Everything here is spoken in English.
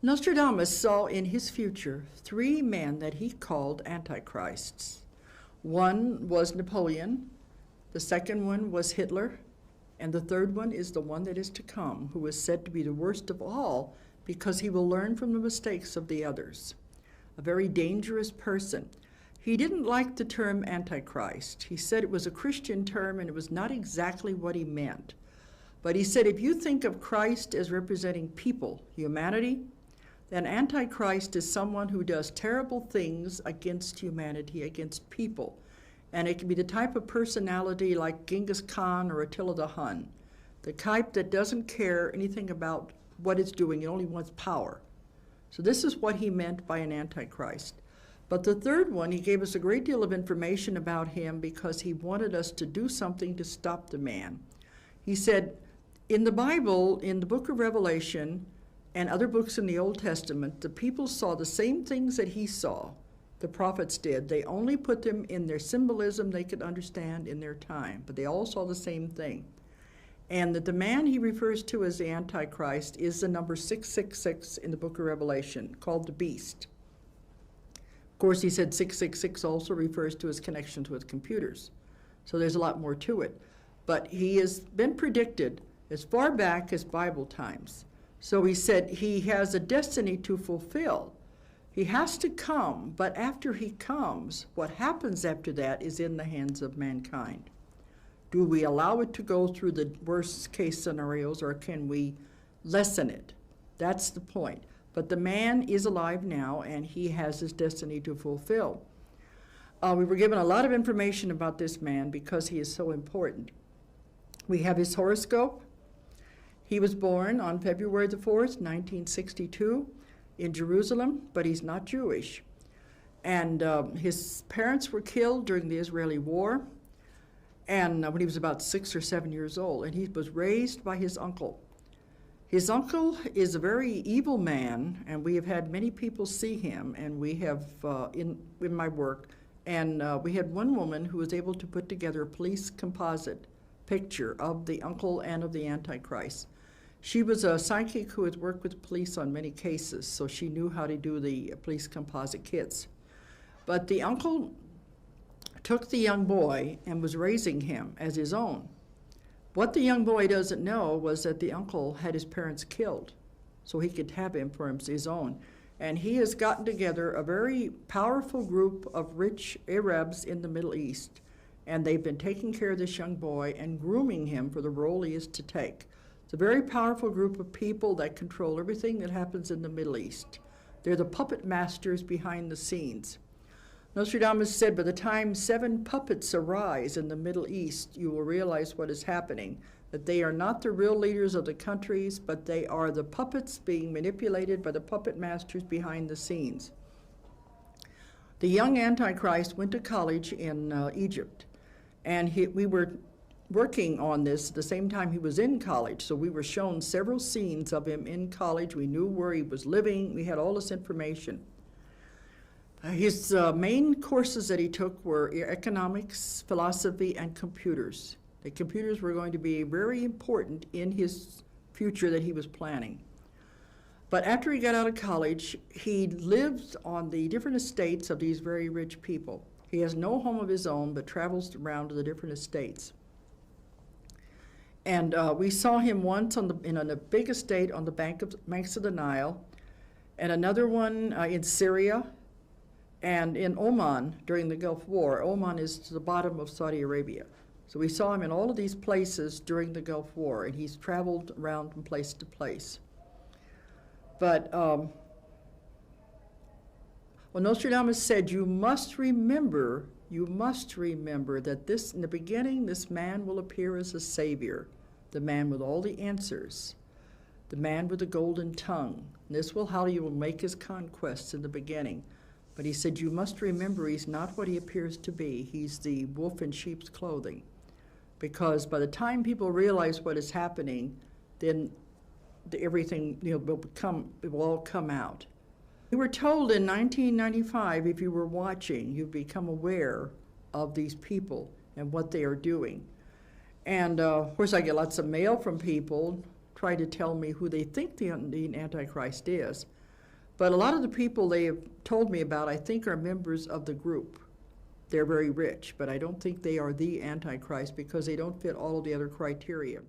Nostradamus saw in his future three men that he called antichrists. One was Napoleon, the second one was Hitler, and the third one is the one that is to come, who is said to be the worst of all because he will learn from the mistakes of the others. A very dangerous person. He didn't like the term Antichrist. He said it was a Christian term and it was not exactly what he meant. But he said if you think of Christ as representing people, humanity, then Antichrist is someone who does terrible things against humanity, against people. And it can be the type of personality like Genghis Khan or Attila the Hun, the type that doesn't care anything about what it's doing, it only wants power. So this is what he meant by an Antichrist. But the third one, he gave us a great deal of information about him because he wanted us to do something to stop the man. He said, in the Bible, in the book of Revelation, and other books in the Old Testament, the people saw the same things that he saw, the prophets did. They only put them in their symbolism they could understand in their time, but they all saw the same thing. And that the man he refers to as the Antichrist is the number 666 in the book of Revelation, called the beast. Of course, he said 666 also refers to his connections with computers. So there's a lot more to it. But he has been predicted as far back as Bible times. So he said he has a destiny to fulfill. He has to come, but after he comes, what happens after that is in the hands of mankind. Do we allow it to go through the worst case scenarios, or can we lessen it? That's the point. But the man is alive now, and he has his destiny to fulfill. We were given a lot of information about this man because he is so important. We have his horoscope. He was born on February the 4th, 1962 in Jerusalem, but he's not Jewish. And his parents were killed during the Israeli war, and when he was about 6 or 7 years old, and he was raised by his uncle. His uncle is a very evil man, and we have had many people see him, and we have, in my work, and we had one woman who was able to put together a police composite picture of the uncle and of the Antichrist. She was a psychic who had worked with police on many cases, so she knew how to do the police composite kits. But the uncle took the young boy and was raising him as his own. What the young boy doesn't know was that the uncle had his parents killed, so he could have him for his own. And he has gotten together a very powerful group of rich Arabs in the Middle East, and they've been taking care of this young boy and grooming him for the role he is to take. It's a very powerful group of people that control everything that happens in the Middle East. They're the puppet masters behind the scenes. Nostradamus said, by the time 7 puppets arise in the Middle East, you will realize what is happening, that they are not the real leaders of the countries, but they are the puppets being manipulated by the puppet masters behind the scenes. The young Antichrist went to college in Egypt, and we were working on this at the same time he was in college, so we were shown several scenes of him in college. We knew where he was living. We had all this information. His main courses that he took were economics, philosophy, and computers. The computers were going to be very important in his future that he was planning. But after he got out of college, he lived on the different estates of these very rich people. He has no home of his own, but travels around to the different estates. And we saw him once in a big estate on the banks of the Nile, and another one in Syria, and in Oman during the Gulf War. Oman is to the bottom of Saudi Arabia. So we saw him in all of these places during the Gulf War, and he's traveled around from place to place. But well, Nostradamus said, you must remember that in the beginning, this man will appear as a savior, the man with all the answers, the man with the golden tongue. And this will how he will make his conquests in the beginning. But he said, you must remember he's not what he appears to be. He's the wolf in sheep's clothing. Because by the time people realize what is happening, then everything will all come out. We were told in 1995, if you were watching, you'd become aware of these people and what they are doing. And of course, I get lots of mail from people trying to tell me who they think the Antichrist is. But a lot of the people they have told me about, I think, are members of the group. They're very rich, but I don't think they are the Antichrist because they don't fit all of the other criteria.